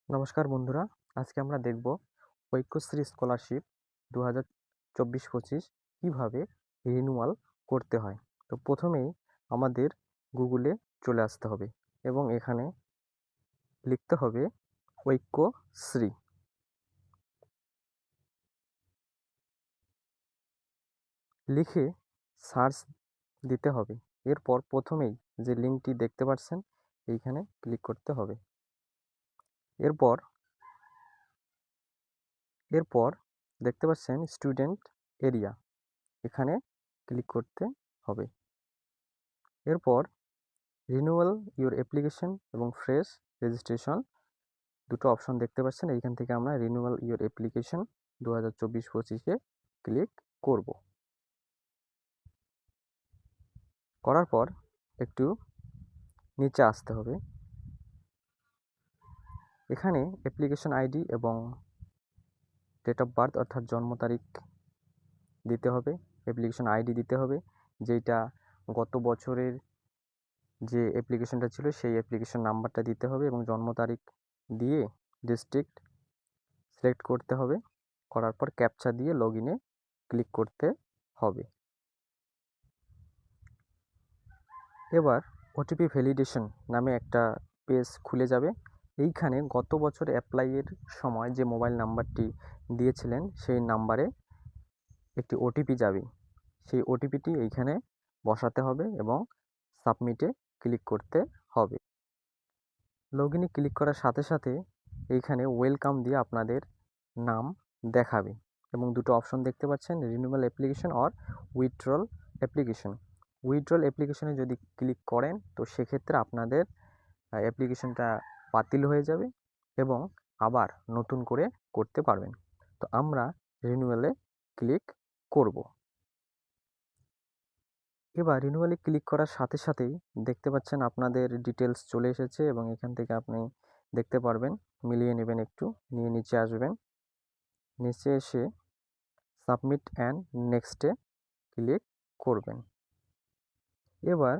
নমস্কার বন্ধুরা, আজকে আমরা দেখব ঐক্যশ্রী স্কলারশিপ 2024-25 কিভাবে রিনিউয়াল করতে হয়। তো প্রথমেই আমাদের গুগলে চলে আসতে হবে এবং এখানে লিখতে হবে ঐক্যশ্রী। লিখে সার্চ দিতে হবে। এরপর প্রথমেই যে লিঙ্কটি দেখতে পাচ্ছেন এইখানে ক্লিক করতে হবে। এরপর দেখতে পাচ্ছেন স্টুডেন্ট এরিয়া, এখানে ক্লিক করতে হবে। এরপর রিনিউয়াল ইউর অ্যাপ্লিকেশন এবং ফ্রেশ রেজিস্ট্রেশন দুটো অপশন দেখতে পাচ্ছেন। এইখান থেকে আমরা রিনিউয়াল ইউর অ্যাপ্লিকেশন 2024-25-এ ক্লিক করব। করার পর একটু নিচে আসতে হবে। এখানে অ্যাপ্লিকেশন আইডি এবং ডেট অফ বার্থ অর্থাৎ জন্ম তারিখ দিতে হবে, অ্যাপ্লিকেশন আইডি দিতে হবে, যেটা গত বছরের যে অ্যাপ্লিকেশনটা ছিল সেই অ্যাপ্লিকেশন নাম্বারটা দিতে হবে এবং জন্ম তারিখ দিয়ে ডিস্ট্রিক্ট সিলেক্ট করতে হবে। করার পর ক্যাপচা দিয়ে লগইনে ক্লিক করতে হবে। এবার ওটিপি ভ্যালিডেশন নামে একটা পেজ খুলে যাবে। এইখানে গত বছর অ্যাপ্লাইয়ের সময় যে মোবাইল নাম্বারটি দিয়েছিলেন সেই নাম্বারে একটি ওটিপি যাবে। সেই ওটিপিটি এইখানে বসাতে হবে এবং সাবমিটে ক্লিক করতে হবে। লগইনে ক্লিক করার সাথে সাথে এইখানে ওয়েলকাম দিয়ে আপনাদের নাম দেখাবে এবং দুটো অপশন দেখতে পাচ্ছেন, renewal application or withdrawal application. Withdrawal অ্যাপ্লিকেশনে যদি ক্লিক করেন তো সেক্ষেত্রে আপনাদের অ্যাপ্লিকেশনটা বাতিল হয়ে যাবে এবং আবার নতুন করে করতে পারবেন। তো আমরা রিনিউয়ালে ক্লিক করব। এবার রিনিউয়ালে ক্লিক করার সাথে সাথেই দেখতে পাচ্ছেন আপনাদের ডিটেলস চলে এসেছে এবং এখান থেকে আপনি দেখতে পারবেন, মিলিয়ে নেবেন, একটু নিয়ে নিচে আসবেন। নিচে এসে সাবমিট অ্যান্ড নেক্সটে ক্লিক করবেন। এবার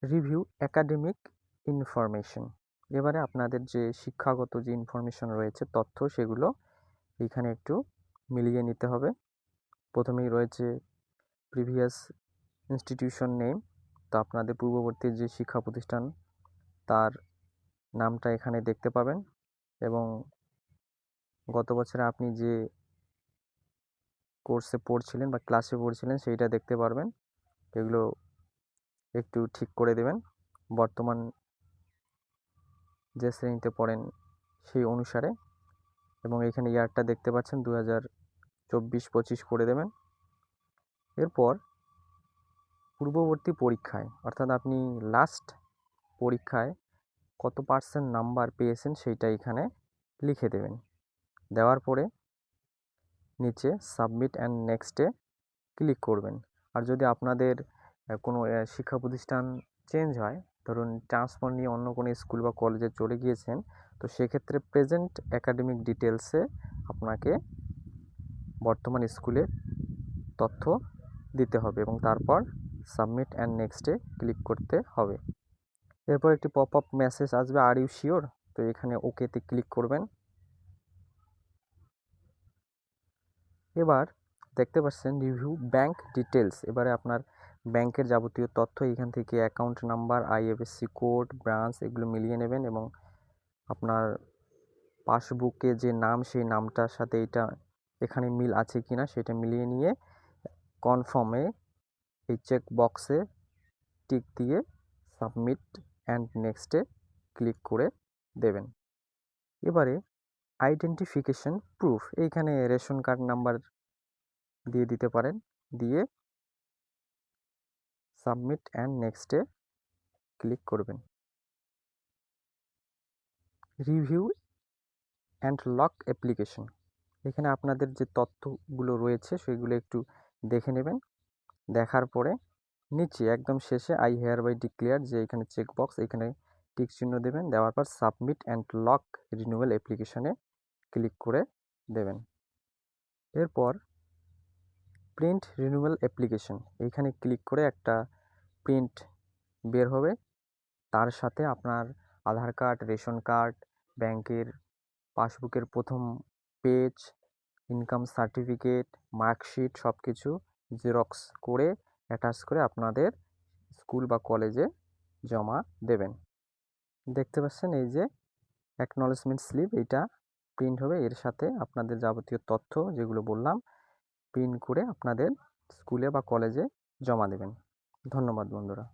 রিভিউ একাডেমিক ইনফরমেশন, এবারে আপনাদের যে শিক্ষাগত যে ইনফরমেশন রয়েছে তথ্য সেগুলো এইখানে একটু মিলিয়ে নিতে হবে। প্রথমেই রয়েছে প্রিভিয়াস ইনস্টিটিউশন নেম, তো আপনাদের পূর্ববর্তী যে শিক্ষা প্রতিষ্ঠান তার নামটা এখানে দেখতে পাবেন এবং গত বছরে আপনি যে কোর্সে পড়ছিলেন বা ক্লাসে পড়ছিলেন সেইটা দেখতে পারবেন। এগুলো একটু ঠিক করে দেবেন বর্তমান যে শ্রেণীতে পড়েন সেই অনুসারে, এবং এখানে ইয়ারটা দেখতে পাচ্ছেন 2024-25 করে দেবেন। এরপর পূর্ববর্তী পরীক্ষায় অর্থাৎ আপনি লাস্ট পরীক্ষায় কত % নাম্বার পেয়েছেন সেইটা এখানে লিখে দেবেন। দেওয়ার পরে নিচে সাবমিট অ্যান্ড নেক্সটে ক্লিক করবেন। আর যদি আপনাদের কোনো শিক্ষা প্রতিষ্ঠান চেঞ্জ হয়, ধরুন ট্রান্সফার নিয়ে অন্য কোনো স্কুল বা কলেজে চলে গিয়েছেন, তো সেক্ষেত্রে প্রেজেন্ট একাডেমিক ডিটেলসে আপনাকে বর্তমান স্কুলের তথ্য দিতে হবে এবং তারপর সাবমিট অ্যান্ড নেক্সটে ক্লিক করতে হবে। এরপর একটি পপ আপ মেসেজ আসবে, আর ইউ শিওর, তো এখানে ওকেতে ক্লিক করবেন। এবার দেখতে পাচ্ছেন রিভিউ ব্যাংক ডিটেলস, এবারে আপনার ব্যাংকের যাবতীয় তথ্য এখান থেকে account number, IFSC code, branch এগুলো মিলিয়ে নেবেন এবং আপনার পাসবুকে যে নাম সেই নামটার সাথে এটা এখানে মিল আছে কিনা সেটা মিলিয়ে নিয়ে কনফার্মে এই চেক বক্সে টিক দিয়ে সাবমিট অ্যান্ড নেক্সটে ক্লিক করে দেবেন। এবারে আইডেন্টিফিকেশন প্রুফ, এইখানে রেশন কার্ড নাম্বার দিয়ে দিতে পারেন, দিয়ে সাবমিট অ্যান্ড নেক্সটে ক্লিক করবেন। রিভিউ অ্যান্ড লক অ্যাপ্লিকেশন, এখানে আপনাদের যে তথ্যগুলো রয়েছে সেগুলো একটু দেখে নেবেন। দেখার পরে নিচে একদম শেষে আই হেয়ার বাই ডিক্লেয়ার যে এখানে চেকবক্স, এখানে টিক চিহ্ন দেবেন। দেওয়ার পর সাবমিট অ্যান্ড লক রিনিউয়াল অ্যাপ্লিকেশনে ক্লিক করে দেবেন। এরপর প্রিন্ট রিনিউয়াল অ্যাপ্লিকেশন, এইখানে ক্লিক করে একটা প্রিন্ট বের হবে, তার সাথে আপনার আধার কার্ড, রেশন কার্ড, ব্যাংকের পাসবুকের প্রথম পেজ, ইনকাম সার্টিফিকেট, মার্কশিট সব কিছু জেরক্স করে অ্যাটাচ করে আপনাদের স্কুল বা কলেজে জমা দেবেন। দেখতে পাচ্ছেন এই যে অ্যাকনলেজমেন্ট স্লিপ, এইটা প্রিন্ট হবে, এর সাথে আপনাদের যাবতীয় তথ্য যেগুলো বললাম প্রিন্ট করে আপনাদের স্কুলে বা কলেজে জমা দেবেন। ধন্যবাদ বন্ধুরা।